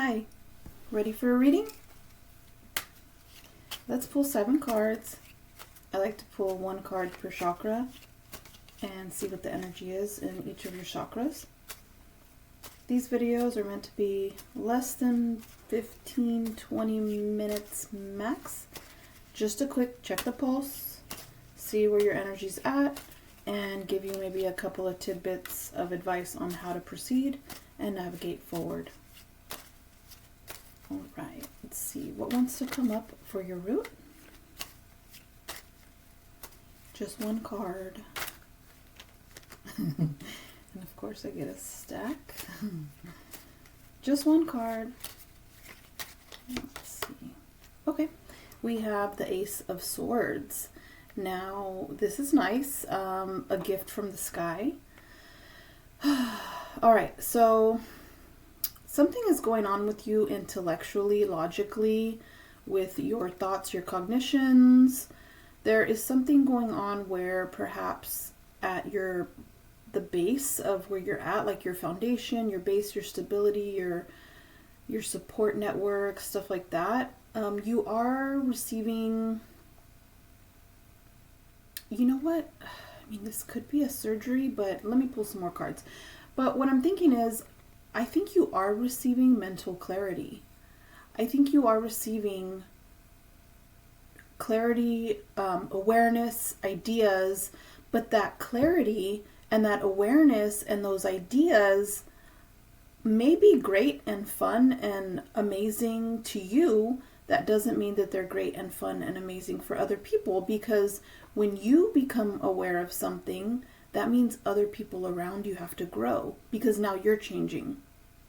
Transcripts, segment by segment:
Hi, ready for a reading? Let's pull 7 cards. I like to pull 1 card per chakra and see what the energy is in each of your chakras. These videos are meant to be less than 15-20 minutes max. Just a quick check the pulse, see where your energy's at, and give you maybe a couple of tidbits of advice on how to proceed and navigate forward. All right, let's see what wants to come up for your root. Just 1 card. And of course I get a stack. Just 1 card. Let's see. Okay, we have the Ace of Swords. Now, this is nice. A gift from the sky. All right, so something is going on with you intellectually, logically, with your thoughts, your cognitions. There is something going on where perhaps at the base of where you're at, like your foundation, your base, your stability, your support network, stuff like that, you are receiving, you know what? I mean, this could be a surgery, but let me pull some more cards. But what I'm thinking is, I think you are receiving mental clarity. I think you are receiving clarity, awareness, ideas, but that clarity and that awareness and those ideas may be great and fun and amazing to you. That doesn't mean that they're great and fun and amazing for other people, because when you become aware of something, that means other people around you have to grow, because now you're changing.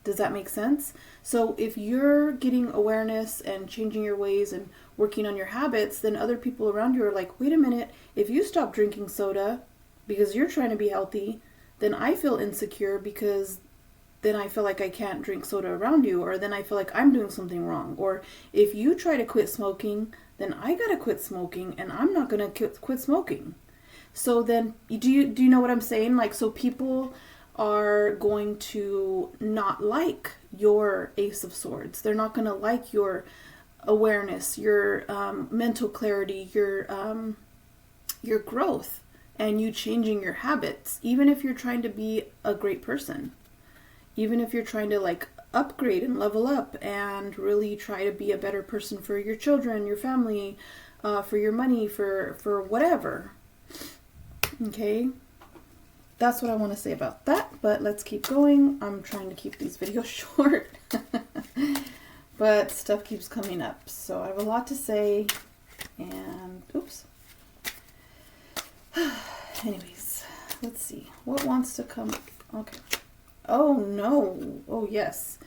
Does that make sense? So if you're getting awareness and changing your ways and working on your habits, then other people around you are like, wait a minute, if you stop drinking soda because you're trying to be healthy, then I feel insecure because then I feel like I can't drink soda around you, or then I feel like I'm doing something wrong. Or if you try to quit smoking, then I gotta quit smoking, and I'm not gonna quit smoking. So then, do you know what I'm saying? Like, so people are going to not like your Ace of Swords. They're not gonna like your awareness, your mental clarity, your growth, and you changing your habits, even if you're trying to be a great person. Even if you're trying to like upgrade and level up and really try to be a better person for your children, your family, for your money, for whatever. Okay, that's what I want to say about that, but let's keep going. I'm trying to keep these videos short, but stuff keeps coming up. So I have a lot to say, and oops. Anyways, let's see. What wants to come up? Okay. Oh no. Oh yes.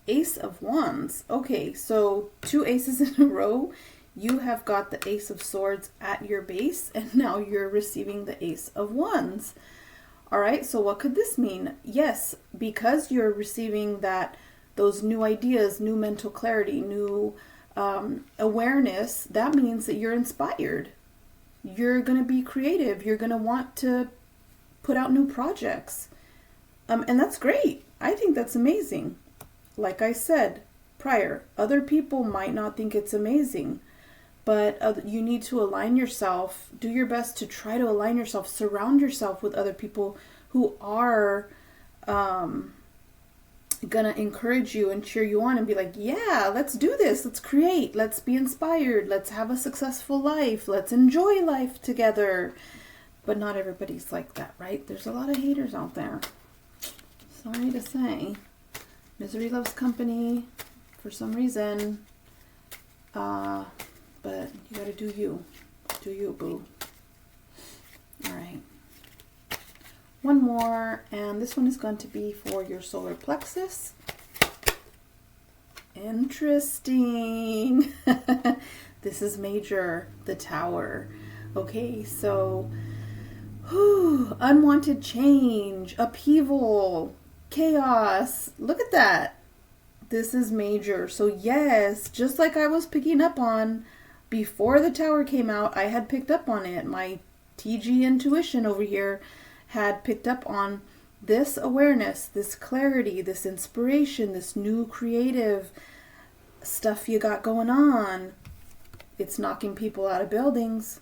Ace of Wands. Okay, so 2 aces in a row. You have got the Ace of Swords at your base, and now you're receiving the Ace of Wands. All right, so what could this mean? Yes, because you're receiving those new ideas, new mental clarity, new awareness, that means that you're inspired. You're going to be creative. You're going to want to put out new projects. And that's great. I think that's amazing. Like I said prior, other people might not think it's amazing, but you need to align yourself. Do your best to try to align yourself. Surround yourself with other people who are going to encourage you and cheer you on and be like, yeah, let's do this. Let's create. Let's be inspired. Let's have a successful life. Let's enjoy life together. But not everybody's like that, right? There's a lot of haters out there. Sorry to say. Misery loves company for some reason. But you gotta do you. Do you, boo. Alright. One more, and this one is going to be for your solar plexus. Interesting. This is major, the Tower. Okay, so unwanted change, upheaval, chaos. Look at that. This is major. So yes, just like I was picking up on before the Tower came out, I had picked up on it. My TG intuition over here had picked up on this awareness, this clarity, this inspiration, this new creative stuff you got going on, it's knocking people out of buildings.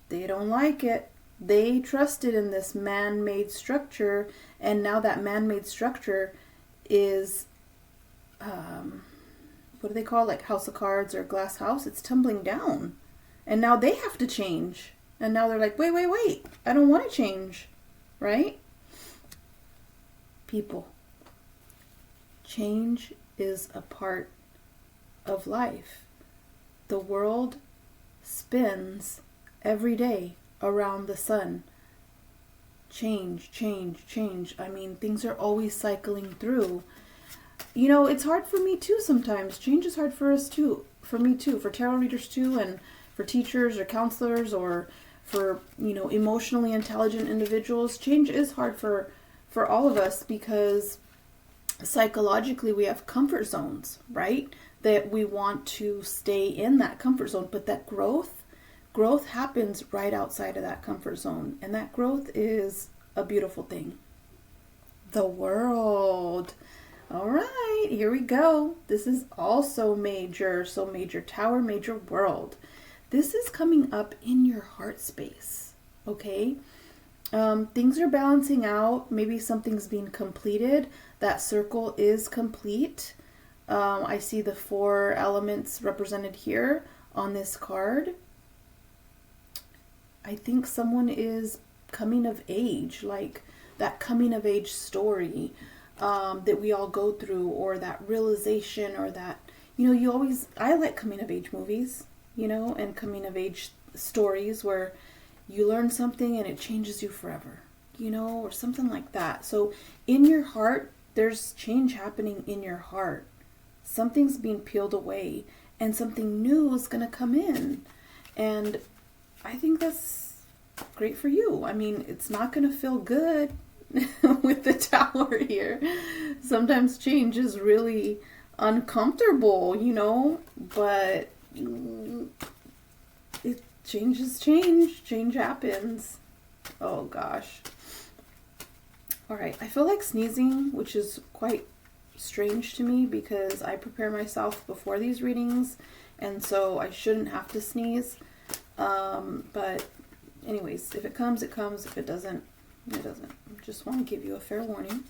They don't like it. They trusted in this man-made structure, and now that man-made structure is, what do they call it? Like House of Cards or Glass House? It's tumbling down. And now they have to change. And now they're like, wait. I don't want to change. Right? People. Change is a part of life. The world spins every day around the sun. Change. I mean, things are always cycling through. You know, it's hard for me too sometimes. Change is hard for us too. For me too. For tarot readers too, and for teachers or counselors, or for, you know, emotionally intelligent individuals. Change is hard for all of us, because psychologically we have comfort zones, right? That we want to stay in that comfort zone, but that growth happens right outside of that comfort zone, and that growth is a beautiful thing. The world. All right, here we go. This is also major. So major tower, major world. This is coming up in your heart space, okay? Things are balancing out. Maybe something's being completed. That circle is complete. I see the 4 elements represented here on this card. I think someone is coming of age, like that coming of age story that we all go through, or that realization, or that, you know, I like coming of age movies, you know, and coming of age stories where you learn something and it changes you forever, you know, or something like that. So in your heart, there's change happening in your heart. Something's being peeled away and something new is going to come in. And I think that's great for you. I mean, it's not going to feel good with the tower here. Sometimes change is really uncomfortable, you know, but change is change. Change happens. Oh gosh. All right. I feel like sneezing, which is quite strange to me because I prepare myself before these readings, and so I shouldn't have to sneeze. But anyways, if it comes, it comes. If it doesn't, it doesn't. Just want to give you a fair warning.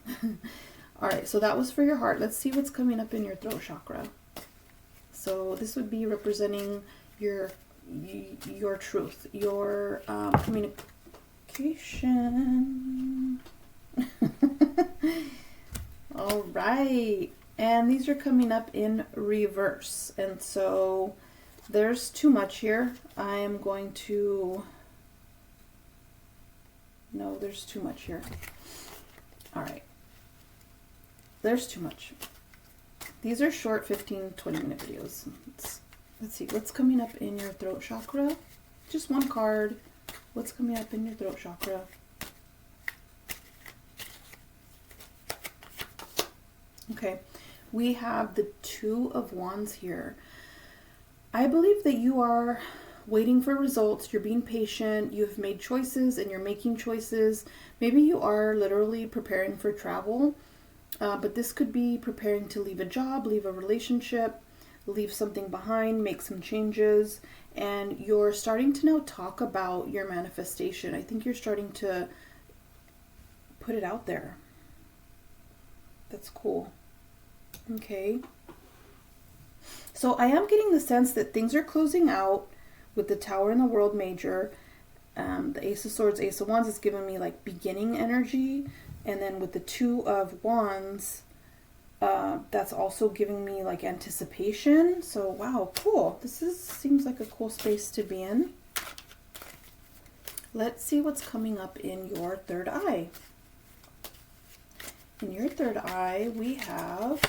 All right, so that was for your heart. Let's see what's coming up in your throat chakra. So this would be representing your truth, your communication. All right, and these are coming up in reverse, and so there's too much here. I am going to... No, there's too much here. All right. There's too much. These are short 15, 20-minute videos. Let's see. What's coming up in your throat chakra? Just one card. What's coming up in your throat chakra? Okay. We have the 2 of Wands here. I believe that you are waiting for results. You're being patient. You've made choices and you're making choices. Maybe you are literally preparing for travel, but this could be preparing to leave a job, leave a relationship, leave something behind, make some changes, and you're starting to now talk about your manifestation. I think you're starting to put it out there. That's cool. Okay. So I am getting the sense that things are closing out with the Tower and the World Major. The Ace of Swords, Ace of Wands is giving me like beginning energy. And then with the 2 of Wands, that's also giving me like anticipation. So wow, cool. Seems like a cool space to be in. Let's see what's coming up in your third eye. In your third eye, we have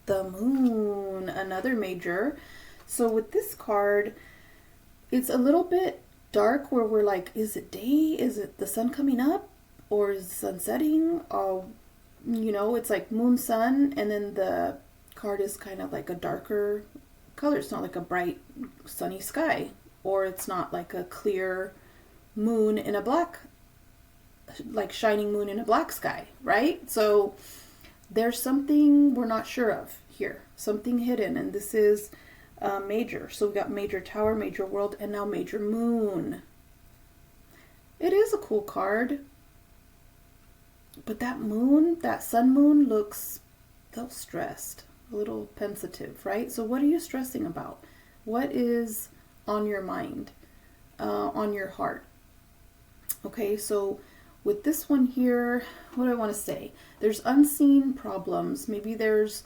the Moon, another major. So with this card, it's a little bit dark where we're like, is it day? Is it the sun coming up? Or is the sun setting? You know, it's like moon, sun, and then the card is kind of like a darker color. It's not like a bright sunny sky, or it's not like a clear moon in a black like shining moon in a black sky, right? So there's something we're not sure of here, something hidden, and this is major. So we got major tower, major world, and now major moon. It is a cool card, but that moon, that sun moon, looks a little stressed, a little pensive, right? So what are you stressing about? What is on your mind, on your heart? Okay, so with this one here, what do I want to say? There's unseen problems. Maybe there's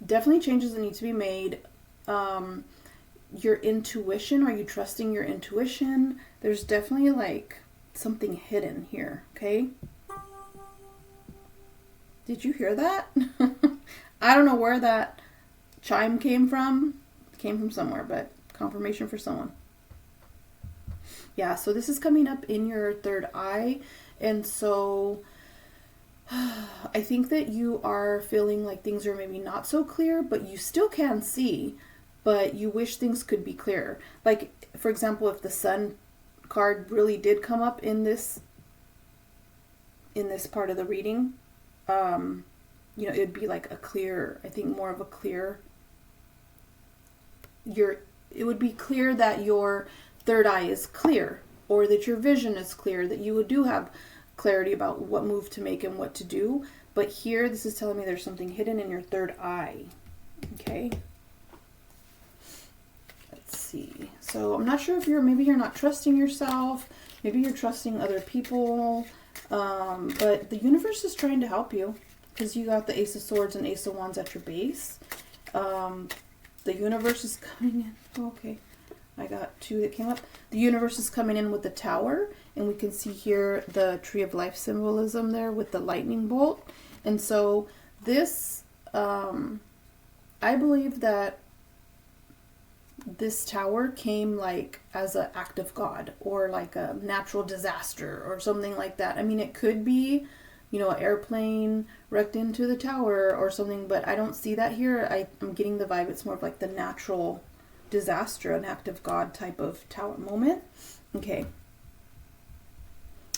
definitely changes that need to be made. Your intuition, are you trusting your intuition? There's definitely like something hidden here, okay? Did you hear that? I don't know where that chime came from. It came from somewhere, but confirmation for someone. Yeah, so this is coming up in your third eye. And so I think that you are feeling like things are maybe not so clear, but you still can see, but you wish things could be clearer. Like, for example, if the sun card really did come up in this part of the reading, you know, it'd be like a clear, I think more of a clear, it would be clear that your third eye is clear, or that your vision is clear, that you do have clarity about what move to make and what to do. But here, this is telling me there's something hidden in your third eye. Okay. Let's see. So I'm not sure if maybe you're not trusting yourself. Maybe you're trusting other people. But the universe is trying to help you, because you got the Ace of Swords and Ace of Wands at your base. The universe is coming in. Okay. I got two that came up. The universe is coming in with the Tower, and we can see here the Tree of Life symbolism there with the lightning bolt. And so this, I believe that this tower came like as an act of God, or like a natural disaster or something like that. I mean, it could be, you know, an airplane wrecked into the tower or something, but I don't see that here. I'm getting the vibe it's more of like the natural disaster, an act of God type of tower moment. Okay.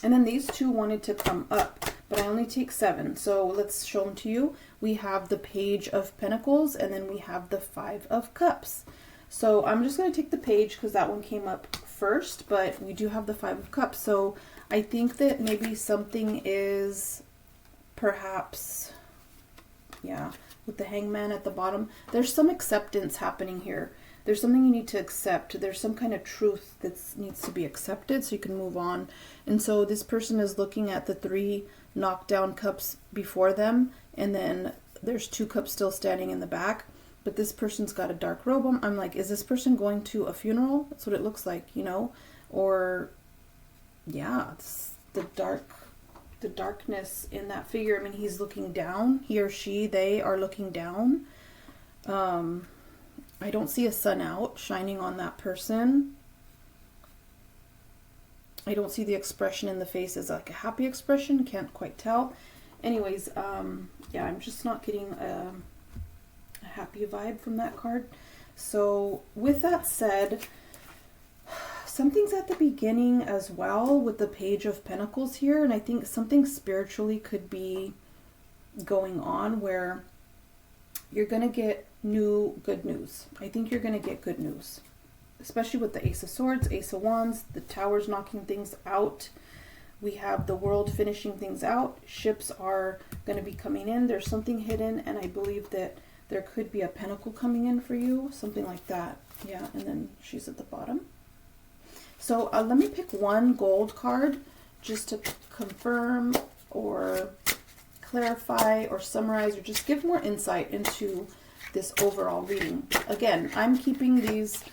And then these two wanted to come up, but I only take 7. So let's show them to you. We have the Page of Pentacles, and then we have the 5 of Cups. So I'm just going to take the page because that one came up first, but we do have the 5 of Cups. So I think that maybe something is perhaps, yeah, with the Hangman at the bottom, there's some acceptance happening here. There's something you need to accept. There's some kind of truth that needs to be accepted so you can move on. And so this person is looking at the 3 knockdown cups before them, and then there's 2 cups still standing in the back. But this person's got a dark robe on. I'm like, is this person going to a funeral? That's what it looks like, you know? Or, yeah, it's the darkness in that figure. I mean, he's looking down. He or she, they are looking down. I don't see a sun out shining on that person. I don't see the expression in the face as like a happy expression. Can't quite tell. Anyways, yeah, I'm just not getting a happy vibe from that card. So with that said, something's at the beginning as well with the Page of Pentacles here. And I think something spiritually could be going on where you're going to get good news. I think you're going to get good news, especially with the Ace of Swords, Ace of Wands, the Tower's knocking things out. We have the World finishing things out. Ships are going to be coming in. There's something hidden, and I believe that there could be a pentacle coming in for you, something like that. Yeah, and then she's at the bottom. So let me pick one gold card just to confirm or clarify or summarize or just give more insight into this overall reading. Again, I'm keeping these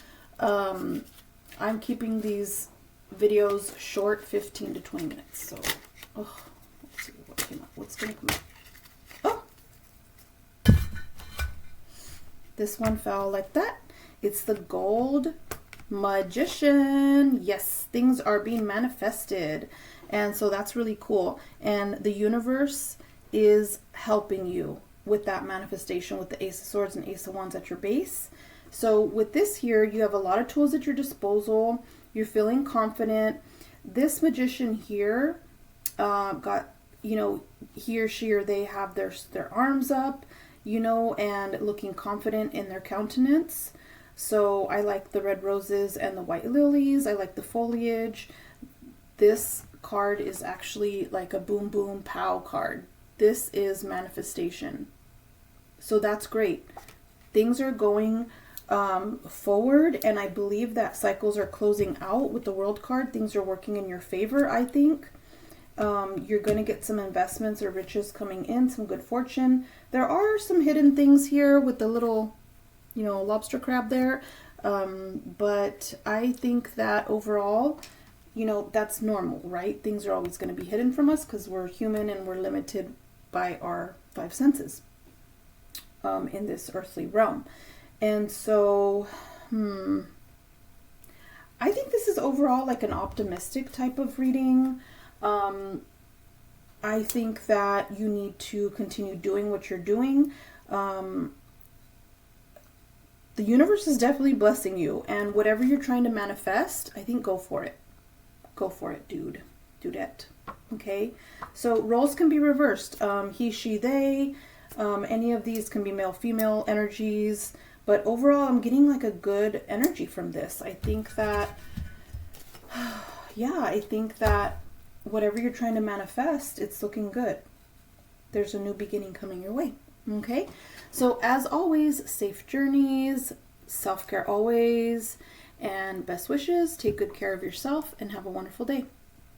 videos short, 15 to 20 minutes. So, oh, let's see what came up. What's going to come up? Oh, this one fell like that. It's the Gold Magician. Yes, things are being manifested, and so that's really cool. And the universe is helping you with that manifestation with the Ace of Swords and Ace of Wands at your base. So with this here, you have a lot of tools at your disposal. You're feeling confident. This magician here, got, he or she or they have their arms up, and looking confident in their countenance. So I like the red roses and the white lilies. I like the foliage. This card is actually like a boom, boom, pow card. This is manifestation. So that's great. Things are going forward, and I believe that cycles are closing out with the World card. Things are working in your favor, I think. You're going to get some investments or riches coming in, some good fortune. There are some hidden things here with the little, lobster crab there. But I think that overall, that's normal, right? Things are always going to be hidden from us because we're human and we're limited by our 5 senses in this earthly realm. And so, I think this is overall like an optimistic type of reading. I think that you need to continue doing what you're doing. The universe is definitely blessing you, and whatever you're trying to manifest, I think go for it. Go for it, dude. Dudette. Okay? So roles can be reversed. He, she, they. Any of these can be male, female energies. But overall, I'm getting like a good energy from this. I think that, I think that whatever you're trying to manifest, it's looking good. There's a new beginning coming your way. Okay? So as always, safe journeys, self-care always, and best wishes. Take good care of yourself and have a wonderful day.